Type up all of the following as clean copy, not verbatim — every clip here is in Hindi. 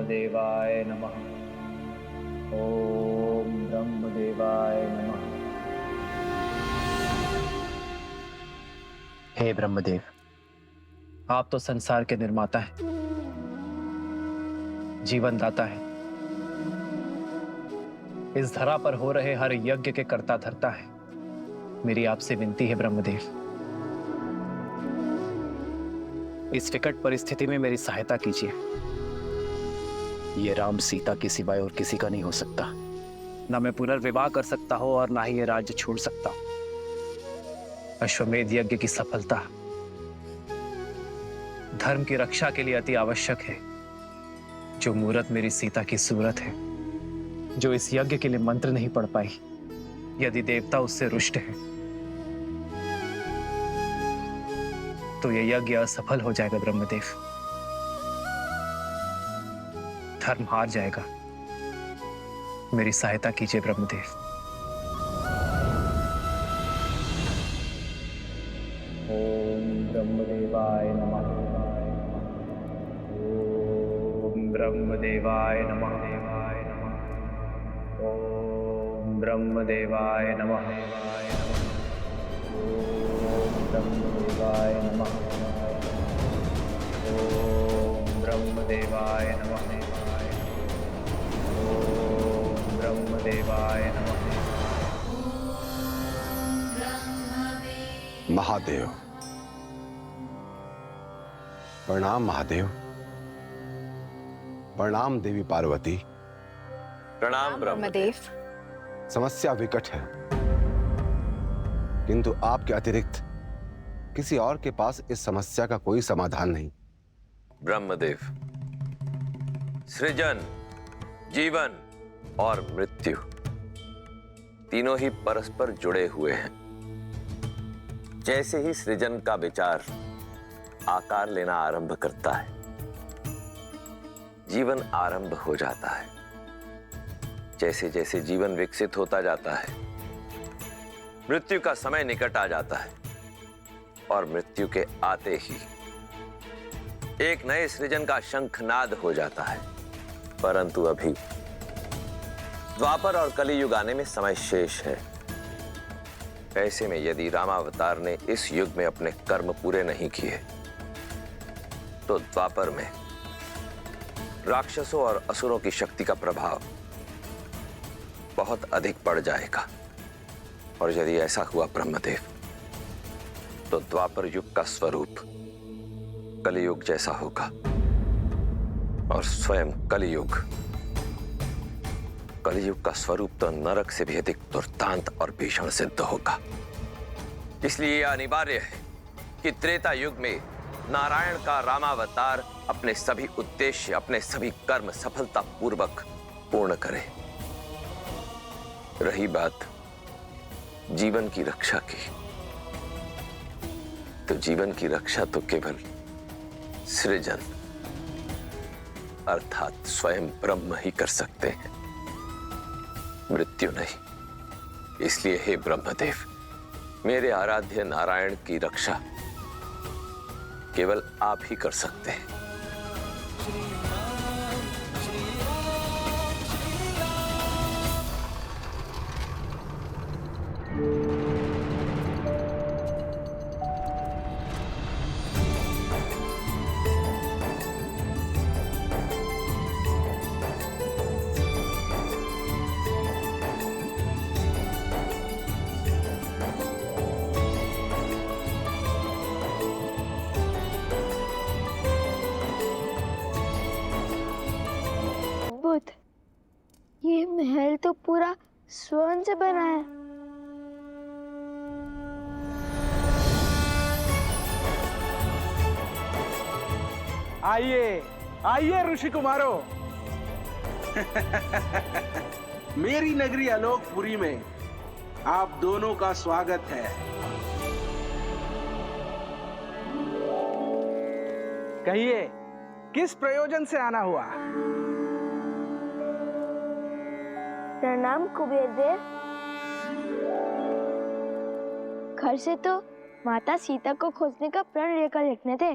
ब्रह्मदेवाय नमः। ओम ब्रह्मदेवाय नमः। हे ब्रह्मदेव, आप तो संसार के निर्माता हैं, जीवन दाता है। इस धरा पर हो रहे हर यज्ञ के कर्ता धर्ता है। मेरी आपसे विनती है ब्रह्मदेव, इस विकट परिस्थिति में मेरी सहायता कीजिए। ये राम सीता के सिवाय और किसी का नहीं हो सकता। ना मैं पुनर्विवाह कर सकता हूं और ना ही ये राज्य छोड़ सकता हूं। अश्वमेध यज्ञ की सफलता धर्म की रक्षा के लिए अति आवश्यक है। जो मूरत मेरी सीता की सूरत है, जो इस यज्ञ के लिए मंत्र नहीं पढ़ पाई, यदि देवता उससे रुष्ट है तो यह यज्ञ असफल हो जाएगा ब्रह्मदेव। धर्म हार जाएगा। मेरी सहायता कीजिए ब्रह्मदेव। ओम ब्रह्मदेवाय नमः। ओम ब्रह्मदेवाय नमः। ओम ब्रह्मदेवाय नमः। ओम ब्रह्मदेवाय नमः। ओम ब्रह्मदेवाय नमः। ओम ब्रह्मदेवाय नमः। महादेव, प्रणाम महादेव। प्रणाम देवी पार्वती। प्रणाम ब्रह्मदेव। समस्या विकट है, किंतु आपके अतिरिक्त किसी और के पास इस समस्या का कोई समाधान नहीं। ब्रह्मदेव, सृजन, जीवन और मृत्यु तीनों ही परस्पर जुड़े हुए हैं। जैसे ही सृजन का विचार आकार लेना आरंभ करता है, जीवन आरंभ हो जाता है। जैसे जैसे जीवन विकसित होता जाता है, मृत्यु का समय निकट आ जाता है और मृत्यु के आते ही एक नए सृजन का शंखनाद हो जाता है। परंतु अभी द्वापर और कलियुग आने में समय शेष है। ऐसे में यदि रामावतार ने इस युग में अपने कर्म पूरे नहीं किए तो द्वापर में राक्षसों और असुरों की शक्ति का प्रभाव बहुत अधिक बढ़ जाएगा। और यदि ऐसा हुआ ब्रह्मदेव, तो द्वापर युग का स्वरूप कलियुग जैसा होगा और स्वयं कलियुग का स्वरूप तो नरक से भी अधिक दुर्दांत और भीषण सिद्ध होगा। इसलिए यह अनिवार्य है कि त्रेता युग में नारायण का रामावतार अपने सभी उद्देश्य, अपने सभी कर्म सफलतापूर्वक पूर्ण करे। रही बात जीवन की रक्षा की, तो जीवन की रक्षा तो केवल सृजन अर्थात स्वयं ब्रह्म ही कर सकते हैं, मृत्यु नहीं। इसलिए हे ब्रह्मदेव, मेरे आराध्य नारायण की रक्षा केवल आप ही कर सकते हैं। ये महल तो पूरा स्वर्ण से बना है। आइए आइए ऋषि कुमारों। मेरी नगरी अलोकपुरी में आप दोनों का स्वागत है। कहिए, किस प्रयोजन से आना हुआ? प्रणाम कुबेर देव। घर से तो माता सीता को खोजने का प्रण लेकर लिखने थे,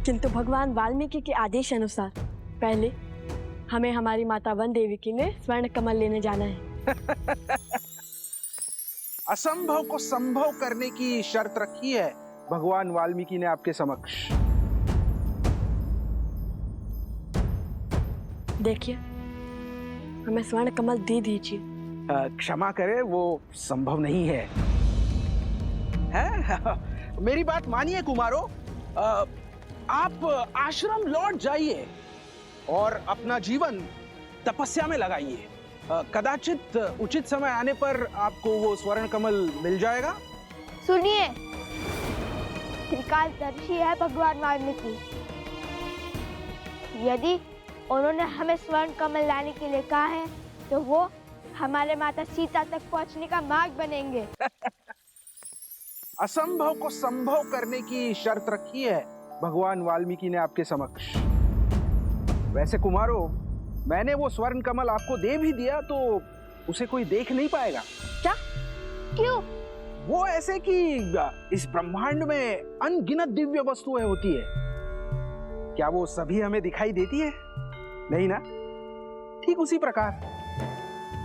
किंतु भगवान वाल्मीकि के आदेश अनुसार पहले हमें हमारी माता वन देवी के लिए स्वर्ण कमल लेने जाना है। असंभव को संभव करने की शर्त रखी है भगवान वाल्मीकि ने आपके समक्ष। देखिए, हमें स्वर्ण कमल दे दीजिए। क्षमा करें, वो संभव नहीं है। मेरी बात मानिए कुमारो, आप आश्रम लौट जाइए और अपना जीवन तपस्या में लगाइए। कदाचित उचित समय आने पर आपको वो स्वर्ण कमल मिल जाएगा। सुनिए, त्रिकालदर्शी है भगवान वाल्मीकि। यदि उन्होंने हमें स्वर्ण कमल लाने के लिए कहा है तो वो हमारे माता सीता तक पहुंचने का मार्ग बनेंगे। असंभव को संभव करने की शर्त रखी है भगवान वाल्मीकि ने आपके समक्ष। वैसे कुमारो, मैंने वो स्वर्ण कमल आपको दे भी दिया तो उसे कोई देख नहीं पाएगा। क्या? क्यों? वो ऐसे कि इस ब्रह्मांड में अनगिनत दिव्य वस्तुएं होती है, क्या वो सभी हमें दिखाई देती है? नहीं ना? ठीक उसी प्रकार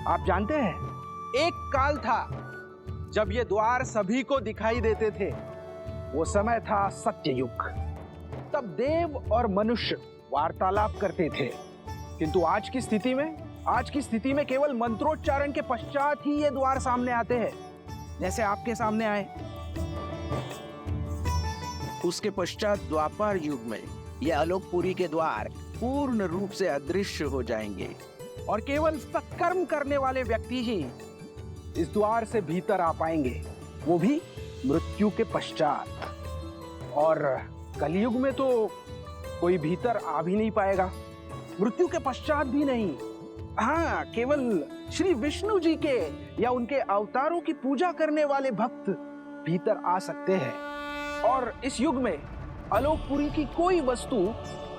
आप जानते हैं, एक काल था जब ये द्वार सभी को दिखाई देते थे। वो समय था सत्ययुग। तब देव और मनुष्य वार्तालाप करते थे, किंतु आज की स्थिति में केवल मंत्रोच्चारण के पश्चात ही ये द्वार सामने आते हैं, जैसे आपके सामने आए। उसके पश्चात द्वापर युग में ये आलोकपुरी के द्वार पूर्ण रूप से अदृश्य हो जाएंगे और केवल सत्कर्म करने वाले व्यक्ति ही इस द्वार से भीतर आ पाएंगे, वो भी मृत्यु के पश्चात। और कलयुग में तो कोई भीतर आ भी नहीं पाएगा, मृत्यु के पश्चात भी नहीं। हाँ, केवल श्री विष्णु जी के या उनके अवतारों की पूजा करने वाले भक्त भीतर आ सकते हैं। और इस युग में आलोकपुरी की कोई वस्तु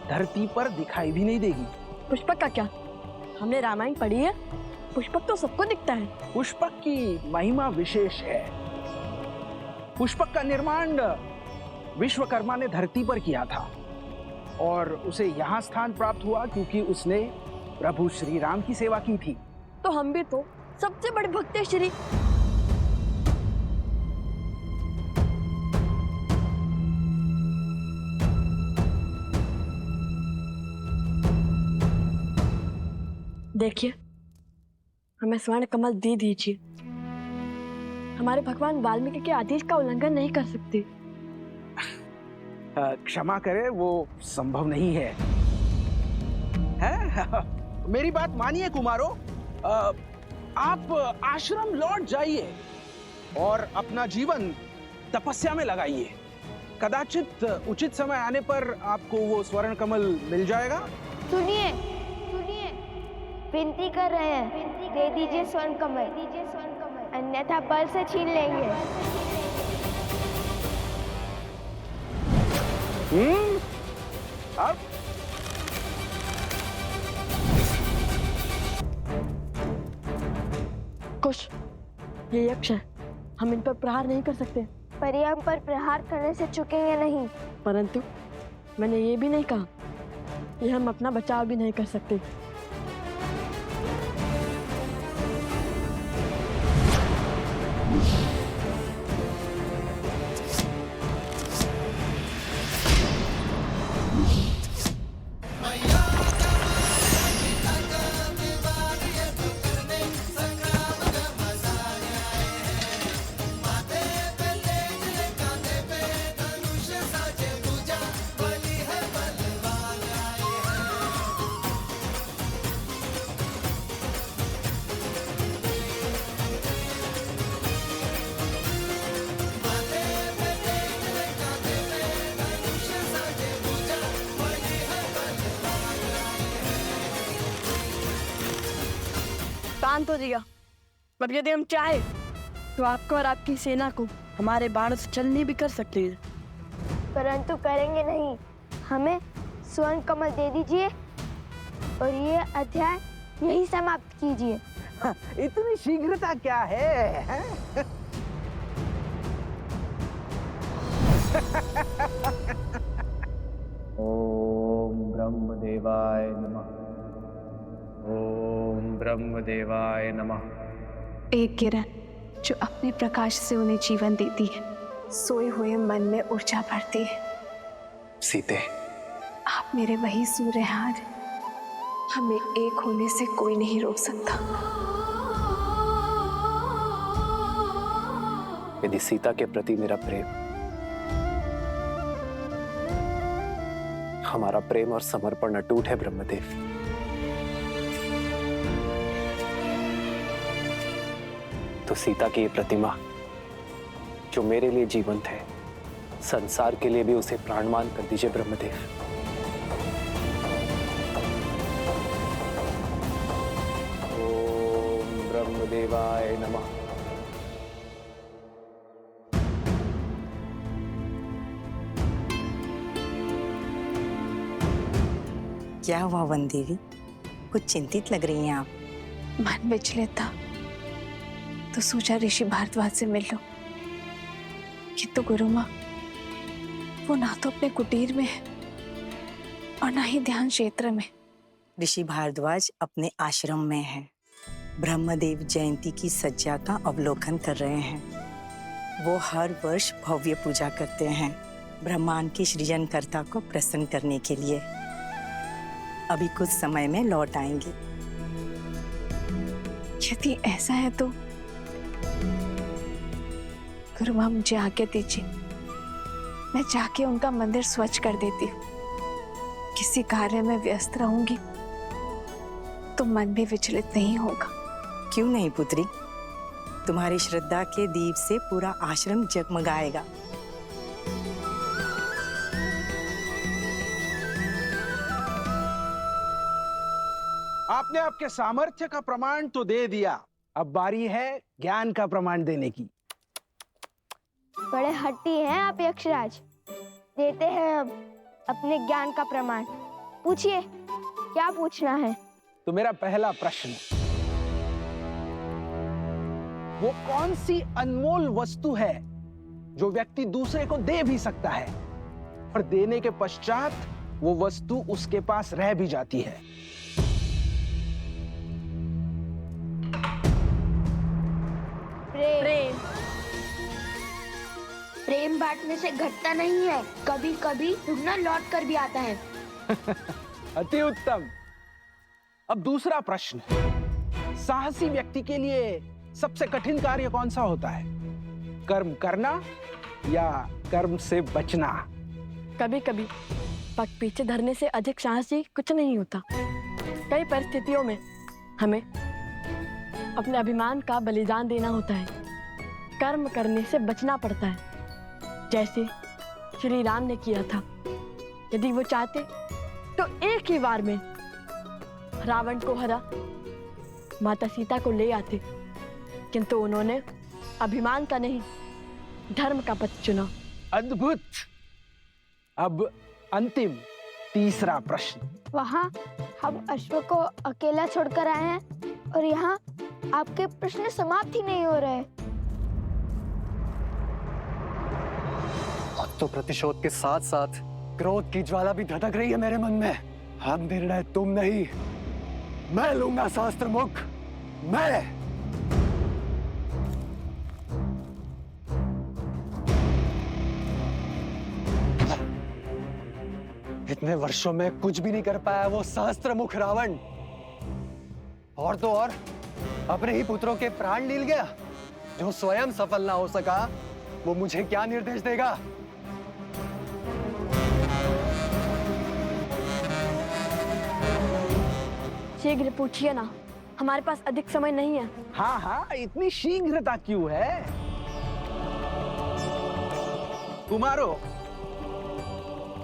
धरती पर दिखाई भी नहीं देगी। पुष्पक का क्या? हमने रामायण पढ़ी है, पुष्पक तो सबको दिखता है। पुष्पक की महिमा विशेष है। पुष्पक का निर्माण विश्वकर्मा ने धरती पर किया था और उसे यहाँ स्थान प्राप्त हुआ क्योंकि उसने प्रभु श्री राम की सेवा की थी। तो हम भी तो सबसे बड़े भक्त हैं श्री। देखिए, हमें स्वर्ण कमल दे दीजिए। हमारे भगवान वाल्मीकि के आदेश का उल्लंघन नहीं कर सकते। क्षमा करें, वो संभव नहीं है। मेरी बात मानिए कुमारो, आप आश्रम लौट जाइए और अपना जीवन तपस्या में लगाइए। कदाचित उचित समय आने पर आपको वो स्वर्ण कमल मिल जाएगा। सुनिए, विनती कर रहे हैं, दे दीजिए स्वर्ण कमल, अन्यथा बल से छीन लेंगे। अब कुछ ये यक्ष है, हम इन पर प्रहार नहीं कर सकते। पर ये हम पर प्रहार करने से चुकेंगे नहीं। परंतु मैंने ये भी नहीं कहा कि हम अपना बचाव भी नहीं कर सकते। शांत हो जाइए। अब यदि हम चाहे तो आपको और आपकी सेना को हमारे बाणों से चलनी भी कर सकते हैं, परंतु करेंगे नहीं। हमें स्वर्ण कमल दे दीजिए और ये अध्याय यही समाप्त कीजिए। इतनी शीघ्रता क्या है? ओम ब्रह्मदेवाय नमः। ब्रह्मदेवाय नमः। एक किरण जो अपने प्रकाश से उन्हें जीवन देती है, सोए हुए मन में ऊर्जा भरती है। सीते, आप मेरे वही सूर्य हैं आज, हमें एक होने से कोई नहीं रोक सकता। यदि सीता के प्रति मेरा प्रेम, हमारा प्रेम और समर्पण अटूट है ब्रह्मदेव, तो सीता की ये प्रतिमा जो मेरे लिए जीवंत है, संसार के लिए भी उसे प्राणमान कर दीजिए ब्रह्मदेव। ओम ब्रह्मदेवाय नमः। क्या हुआ वन देवी, कुछ चिंतित लग रही हैं आप। मन विचलित था तो सोचा ऋषि भारद्वाज से मिल लो, किंतु गुरु माँ वो ना तो अपने कुटीर में है और ना ही ध्यान क्षेत्र में। ऋषि भारद्वाज अपने आश्रम में है, ब्रह्मदेव जयंती की सज्जा का अवलोकन कर रहे हैं। वो हर वर्ष भव्य पूजा करते हैं ब्रह्मांड के सृजनकर्ता को प्रसन्न करने के लिए। अभी कुछ समय में लौट आएंगे। यदि ऐसा है तो गुरु माँ मुझे आज्ञा दीजिए, मैं जाके उनका मंदिर स्वच्छ कर देती हूँ। किसी कार्य में व्यस्त रहूंगी तो मन भी विचलित नहीं होगा। क्यों नहीं पुत्री, तुम्हारी श्रद्धा के दीप से पूरा आश्रम जगमगाएगा। आपने आपके सामर्थ्य का प्रमाण तो दे दिया, अब बारी है ज्ञान का प्रमाण देने की। बड़े हट्टी हैं आप यक्षराज, देते हैं अब अपने ज्ञान का प्रमाण। पूछिए, क्या पूछना है? तो मेरा पहला प्रश्न, वो कौन सी अनमोल वस्तु है जो व्यक्ति दूसरे को दे भी सकता है और देने के पश्चात वो वस्तु उसके पास रह भी जाती है? प्रेम। प्रेम बांटने से घटता नहीं है, कभी कभी दुगना लौट कर भी आता है। अति उत्तम। अब दूसरा प्रश्न, साहसी व्यक्ति के लिए सबसे कठिन कार्य कौन सा होता है? कर्म करना या कर्म से बचना? कभी कभी पग पीछे धरने से अधिक साहसी कुछ नहीं होता। कई परिस्थितियों में हमें अपने अभिमान का बलिदान देना होता है, कर्म करने से बचना पड़ता है, जैसे श्री राम ने किया था। यदि वो चाहते तो एक ही बार में रावण को हरा माता सीता को ले आते, किंतु उन्होंने अभिमान का नहीं, धर्म का पथ चुना। अद्भुत। अब अंतिम तीसरा प्रश्न। वहाँ हम अश्व को अकेला छोड़कर आए हैं और यहाँ आपके प्रश्न समाप्त ही नहीं हो रहे। अब तो प्रतिशोध के साथ साथ क्रोध की ज्वाला भी धधक रही है मेरे मन में। अब निर्णय तुम नहीं, मैं लूंगा शास्त्र मुख, मैं। इतने वर्षों में कुछ भी नहीं कर पाया वो शास्त्र मुख रावण, और तो और अपने ही पुत्रों के प्राण नील गया। जो स्वयं सफल ना हो सका वो मुझे क्या निर्देश देगा? शीघ्र पूछिए ना, हमारे पास अधिक समय नहीं है। हाँ हाँ, इतनी शीघ्रता क्यों है? कुमारो,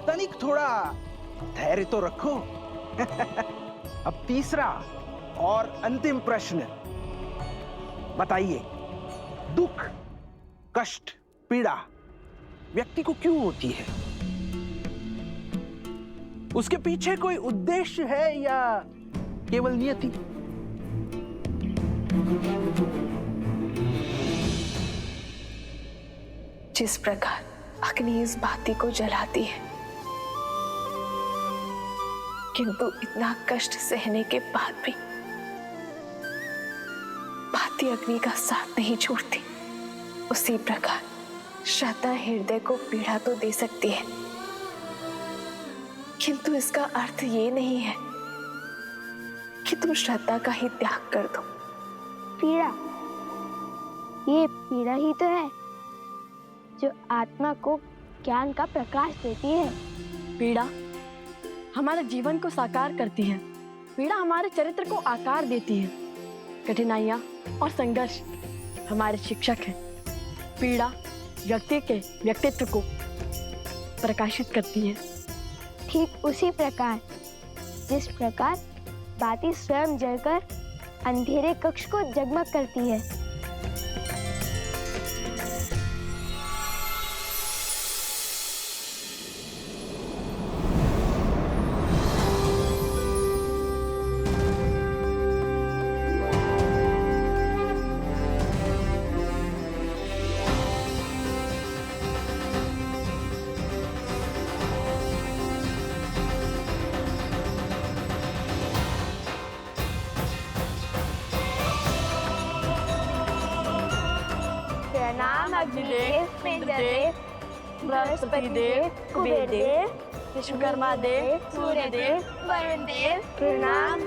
तनिक थोड़ा धैर्य तो रखो। अब तीसरा और अंतिम प्रश्न, बताइए, दुख, कष्ट, पीड़ा व्यक्ति को क्यों होती है? उसके पीछे कोई उद्देश्य है या केवल नियति? जिस प्रकार अग्नि इस बाती को जलाती है, किंतु इतना कष्ट सहने के बाद भी ज्योति अग्नि का साथ नहीं छोड़ती, उसी प्रकार श्रद्धा हृदय को पीड़ा तो दे सकती है, किंतु इसका अर्थ ये नहीं है कि तुम श्रद्धा का ही त्याग कर दो। पीड़ा, ये पीड़ा ही तो है जो आत्मा को ज्ञान का प्रकाश देती है। पीड़ा हमारे जीवन को साकार करती है, पीड़ा हमारे चरित्र को आकार देती है, कठिनाइयाँ और संघर्ष हमारे शिक्षक हैं। पीड़ा व्यक्ति के व्यक्तित्व को प्रकाशित करती है। ठीक उसी प्रकार जिस प्रकार बाती स्वयं जलकर अंधेरे कक्ष को जगमग करती है। प्रणाम अग्निदेव, इंद्रदेव, बृहस्पति देव, कुबेर देव, विश्वकर्मा देव, सूर्य देव, वरुण देव, प्रणाम।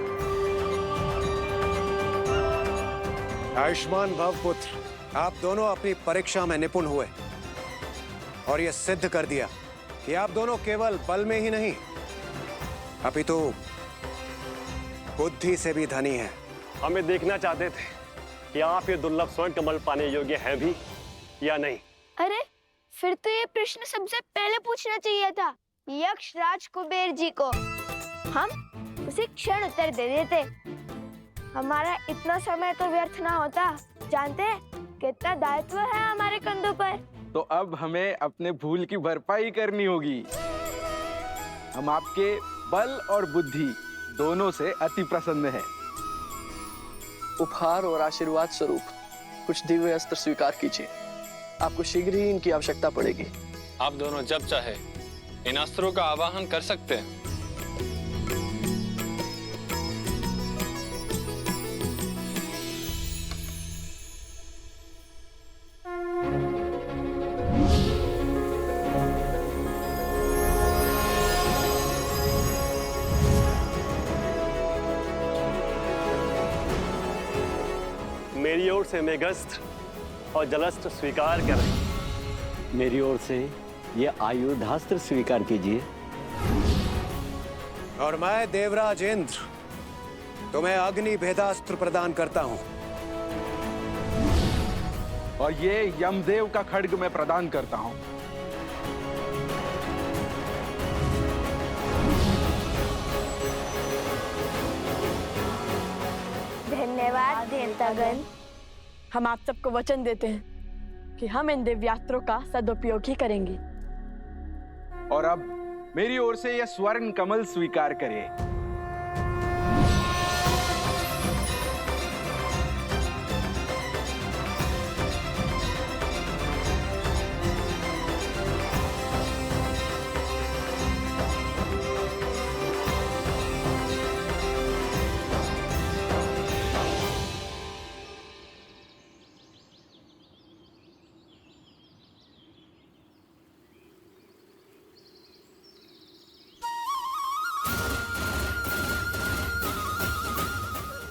आयुष्मान भव पुत्र, आप दोनों अपनी परीक्षा में निपुण हुए और यह सिद्ध कर दिया कि आप दोनों केवल बल में ही नहीं अपितु बुद्धि से भी धनी हैं। हमें देखना चाहते थे कि आप ये दुर्लभ स्वर्ण कमल पाने योग्य हैं भी या नहीं। अरे फिर तो ये प्रश्न सबसे पहले पूछना चाहिए था यक्ष राज कुबेर जी को, हम उसी क्षण उत्तर दे देते। हमारा इतना समय तो व्यर्थ ना होता। जानते हैं कितना दायित्व है हमारे कंधों पर। तो अब हमें अपने भूल की भरपाई करनी होगी। हम आपके बल और बुद्धि दोनों से अति प्रसन्न हैं। उपहार और आशीर्वाद स्वरूप कुछ दिव्य अस्त्र स्वीकार कीजिए, आपको शीघ्र ही इनकी आवश्यकता पड़ेगी। आप दोनों जब चाहे इन अस्त्रों का आवाहन कर सकते हैं। मेरी ओर से मेघस्त्र और जलस्त्र स्वीकार करें। मेरी ओर से ये आयुधास्त्र स्वीकार कीजिए। और मैं देवराज इंद्र तुम्हें अग्नि भेदास्त्र प्रदान करता हूं। और ये यमदेव का खड्ग मैं प्रदान करता हूं। धन्यवाद देवतागण। हम आप सबको वचन देते हैं कि हम इन दिव्यास्त्रों का सदुपयोग ही करेंगे। और अब मेरी ओर से यह स्वर्ण कमल स्वीकार करें।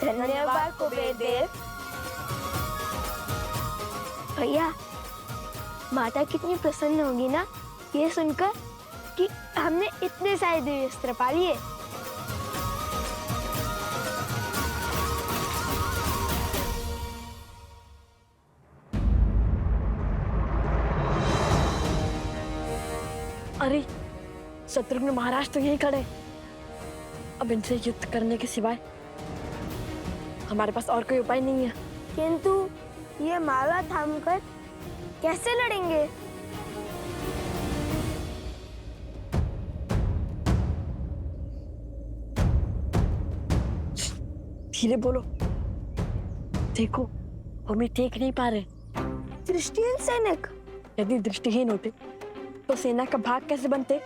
धन्यवाद कुबेर देव। भैया, माता कितनी प्रसन्न होगी ना ये सुनकर कि हमने इतने सारे दिव्यास्त्र पा लिए। अरे शत्रुघ्न महाराज तो यहीं खड़े। अब इनसे युद्ध करने के सिवाय हमारे पास और कोई उपाय नहीं है। किंतु ये माला थामकर कैसे लड़ेंगे? धीरे बोलो, देखो हम ये देख नहीं पा रहे। दृष्टिहीन सैनिक? यदि दृष्टिहीन होते तो सेना का भाग कैसे बनते?